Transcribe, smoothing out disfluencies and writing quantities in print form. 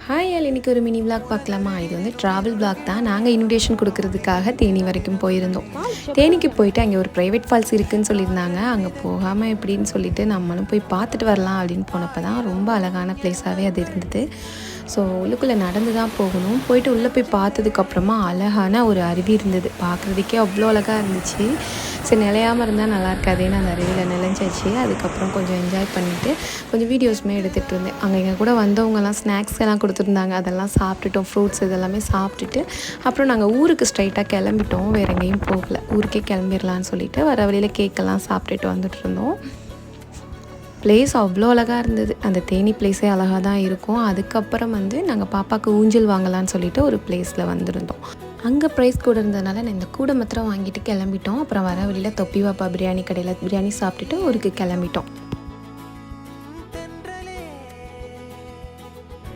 Hi all, இன்றைக்கி ஒரு mini vlog பார்க்கலாமா? இது வந்து ட்ராவல் விளாக் தான். நாங்கள் இன்விடேஷன் கொடுக்கறதுக்காக தேனி வரைக்கும் போயிருந்தோம். தேனிக்கு போயிட்டு அங்கே ஒரு ப்ரைவேட் ஃபால்ஸ் இருக்குதுன்னு சொல்லியிருந்தாங்க. அங்கே போகாமல் எப்படின்னு சொல்லிட்டு நம்மளும் போய் பார்த்துட்டு வரலாம் அப்படின்னு போனப்போ தான் ரொம்ப அழகான ப்ளேஸாகவே அது இருந்தது. ஸோ உள்ளுக்குள்ளே நடந்து தான் போகணும். போயிட்டு உள்ளே போய் பார்த்ததுக்கப்புறமா அழகான ஒரு அருவி இருந்தது. பார்க்குறதுக்கே அவ்வளோ அழகாக இருந்துச்சு. சரி, நிலையாமல் இருந்தால் நல்லா இருக்காதேன்னு அந்த அருவியில் நிலைஞ்சாச்சு. அதுக்கப்புறம் கொஞ்சம் என்ஜாய் பண்ணிவிட்டு கொஞ்சம் வீடியோஸுமே எடுத்துகிட்டு இருந்தேன். அங்கே எங்கள் கூட வந்தவங்கலாம் ஸ்நாக்ஸ் எல்லாம் கொடுத்துருந்தாங்க. அதெல்லாம் சாப்பிட்டுட்டோம். ஃப்ரூட்ஸ் இதெல்லாமே சாப்பிட்டுட்டு அப்புறம் நாங்கள் ஊருக்கு ஸ்ட்ரைட்டாக கிளம்பிட்டோம். வேறு எங்கேயும் போகலை. ஊருக்கே கிளம்பிடலான்னு சொல்லிட்டு வர வழியில் கேக்கெல்லாம் சாப்பிட்டுட்டு வந்துட்டு இருந்தோம். ப்ளேஸ் அவ்வளோ அழகாக இருந்தது. அந்த தேனி ப்ளேஸே அழகாக தான் இருக்கும். அதுக்கப்புறம் வந்து நாங்கள் பாப்பாவுக்கு ஊஞ்சல் வாங்கலான்னு சொல்லிட்டு ஒரு ப்ளேஸில் வந்திருந்தோம். அங்கே ப்ரைஸ் கூட இருந்ததுனால நான் இந்த கூடை மாத்திரம் வாங்கிட்டு கிளம்பிட்டோம். அப்புறம் வர வழியில் தொப்பி பாப்பா பிரியாணி கடையில் பிரியாணி சாப்பிட்டுட்டு ஊருக்கு கிளம்பிட்டோம்.